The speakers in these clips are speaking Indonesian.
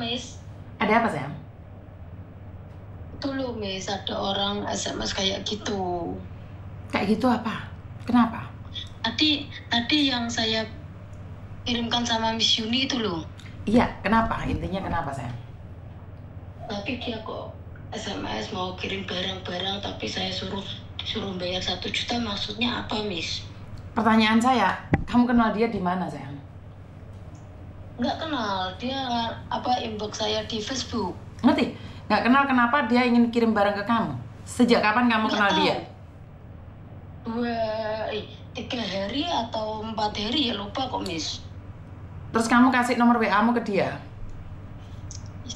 Miss. Ada apa sayang? Itu loh Miss, ada orang SMS kayak gitu. Kayak gitu apa? Kenapa? Tadi yang saya kirimkan sama Miss Yuni itu loh. Iya, kenapa? Intinya kenapa sayang? Tapi dia kok SMS mau kirim barang-barang, tapi saya suruh bayar 1 juta, maksudnya apa Miss? Pertanyaan saya, kamu kenal dia di mana sayang? Nggak kenal, dia inbox saya di Facebook. Ngerti? Nggak kenal, kenapa dia ingin kirim barang ke kamu? Sejak kapan kamu kenal dia? 3 hari atau 4 hari ya, lupa kok Miss. Terus kamu kasih nomor WA-mu ke dia?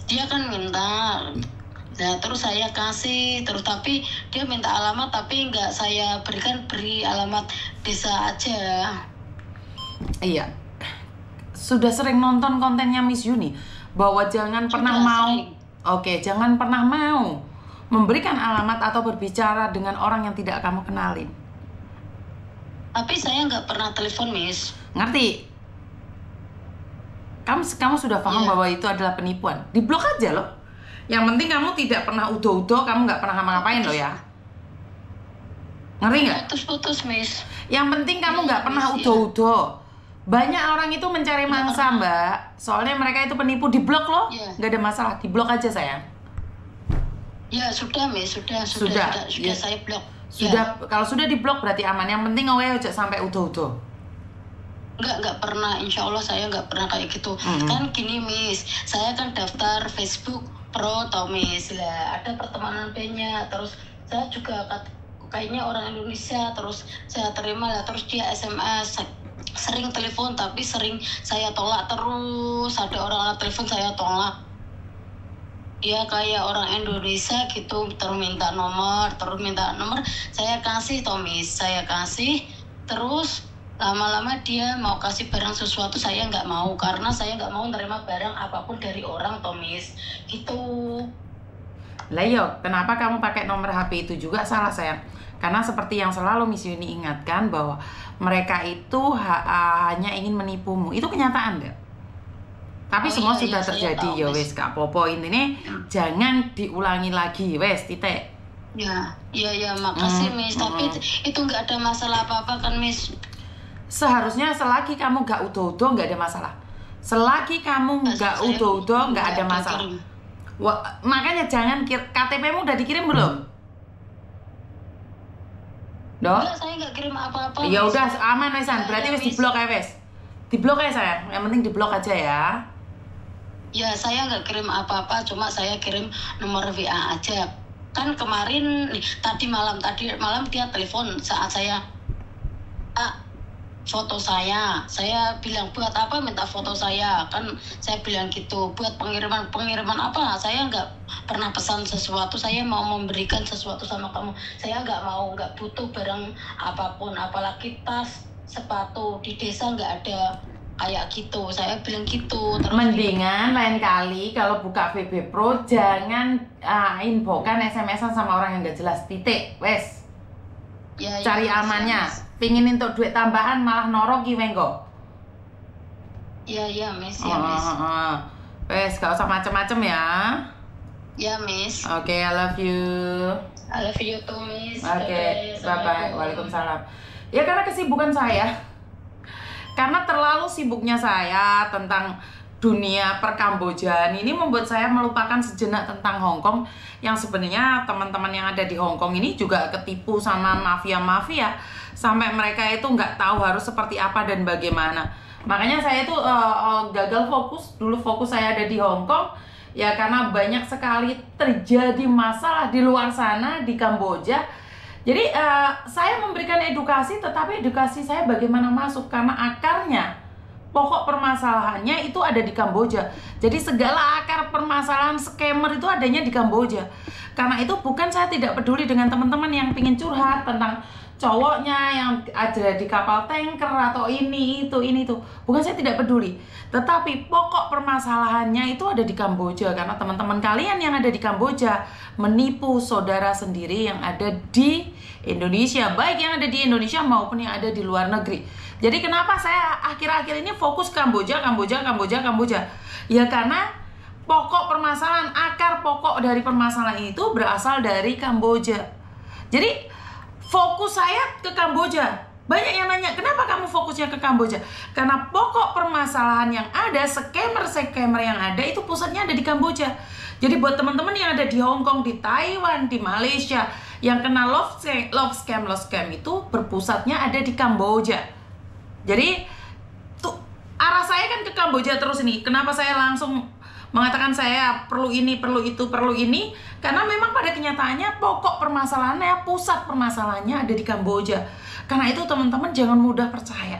Dia kan minta, nah terus saya kasih, tapi dia minta alamat, tapi nggak saya beri alamat desa aja. Iya. Sudah sering nonton kontennya Miss Yuni bahwa jangan pernah jangan pernah mau memberikan alamat atau berbicara dengan orang yang tidak kamu kenalin. Tapi saya nggak pernah telepon Miss. Ngerti? Kamu sudah paham bahwa itu adalah penipuan. Diblok aja loh. Yang penting kamu tidak pernah udo-udo, kamu nggak pernah ngapa-ngapain loh ya. Ngerti nggak? Putus Miss. Yang penting kamu nggak pernah udo-udo. Banyak orang itu mencari mangsa Mbak, soalnya mereka itu penipu. Diblok loh, nggak ada masalah, diblok aja sayang. Ya sudah Miss, sudah ya. Saya blok. Sudah, ya. Kalau sudah diblok berarti aman. Yang penting aja sampai udo-udo. Nggak pernah, insya Allah saya nggak pernah kayak gitu. Kan gini Miss, saya kan daftar Facebook Pro tau Miss lah, ada pertemanan B-nya, terus saya juga kayaknya orang Indonesia, terus saya terima lah, terus dia SMS, sering telepon tapi sering saya tolak terus, ada orang telepon saya tolak. Dia kayak orang Indonesia gitu, terus minta nomor, saya kasih tau Miss, saya kasih, terus lama-lama dia mau kasih barang sesuatu, saya nggak mau, karena saya nggak mau nerima barang apapun dari orang tau Miss, gitu. Lah yo, kenapa kamu pakai nomor HP itu juga salah sayang? Karena seperti yang selalu Miss Yuni ingatkan bahwa mereka itu hanya ingin menipumu. Itu kenyataan deh. Tapi semua sudah terjadi ya wes, Kak Popo, ini jangan diulangi lagi wes, titik. Ya, makasih Miss. Tapi itu nggak ada masalah apa-apa kan Miss? Seharusnya selagi kamu nggak udo-udo nggak ada masalah. Selagi kamu nggak udo-udo nggak ada masalah. Makanya jangan KTP-mu udah dikirim belum? Enggak, saya nggak kirim apa-apa. Ya udah aman wesan, berarti wes diblok ya wes. Diblok ya sayang, yang penting diblok aja ya. Ya saya nggak kirim apa-apa, cuma saya kirim nomor WA aja. Kan kemarin tadi malam dia telepon saat saya foto saya bilang buat apa minta foto saya, kan saya bilang gitu, buat pengiriman apa, saya nggak pernah pesan sesuatu, saya mau memberikan sesuatu sama kamu, saya nggak butuh barang apapun, apalagi tas, sepatu, di desa nggak ada kayak gitu, saya bilang gitu. Terus mendingan lain kali kalau buka VB Pro jangan infokan SMS-an sama orang yang nggak jelas, titik wes. Cari amannya. Pingin untuk duit tambahan malah norok ki wengko. Iya Miss, Wes, gak usah macem-macem ya. Ya Miss. Oke, I love you. I love you too Miss. Oke, bye-bye. Waalaikumsalam. Ya karena kesibukan saya. Karena terlalu sibuknya saya tentang dunia perkambojaan ini membuat saya melupakan sejenak tentang Hong Kong, yang sebenarnya teman-teman yang ada di Hong Kong ini juga ketipu sama mafia-mafia sampai mereka itu nggak tahu harus seperti apa dan bagaimana. Makanya saya itu gagal fokus saya ada di Hong Kong ya, karena banyak sekali terjadi masalah di luar sana di Kamboja. Jadi saya memberikan edukasi, tetapi edukasi saya bagaimana masuk, karena akarnya, pokok permasalahannya itu ada di Kamboja. Jadi segala akar permasalahan scammer itu adanya di Kamboja. Karena itu bukan saya tidak peduli dengan teman-teman yang pingin curhat tentang cowoknya yang ada di kapal tanker atau ini itu. Bukan saya tidak peduli. Tetapi pokok permasalahannya itu ada di Kamboja. Karena teman-teman kalian yang ada di Kamboja menipu saudara sendiri yang ada di Indonesia. Baik yang ada di Indonesia maupun yang ada di luar negeri. Jadi kenapa saya akhir-akhir ini fokus Kamboja? Ya karena pokok permasalahan, akar pokok dari permasalahan itu berasal dari Kamboja. Jadi fokus saya ke Kamboja. Banyak yang nanya, kenapa kamu fokusnya ke Kamboja? Karena pokok permasalahan yang ada, scammer yang ada itu pusatnya ada di Kamboja. Jadi buat teman-teman yang ada di Hong Kong, di Taiwan, di Malaysia, yang kena love scam itu berpusatnya ada di Kamboja. Jadi tuh arah saya kan ke Kamboja terus nih. Kenapa saya langsung mengatakan saya perlu ini, perlu itu, perlu ini? Karena memang pada kenyataannya pokok permasalahannya, pusat permasalahannya ada di Kamboja. Karena itu teman-teman jangan mudah percaya.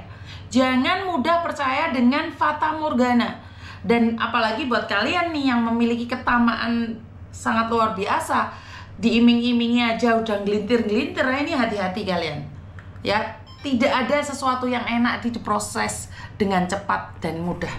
Jangan mudah percaya dengan fata morgana. Dan apalagi buat kalian nih yang memiliki ketamaan sangat luar biasa, diiming-imingi aja udah gelintir-gelintir, ini hati-hati kalian. Ya, tidak ada sesuatu yang enak diproses dengan cepat dan mudah.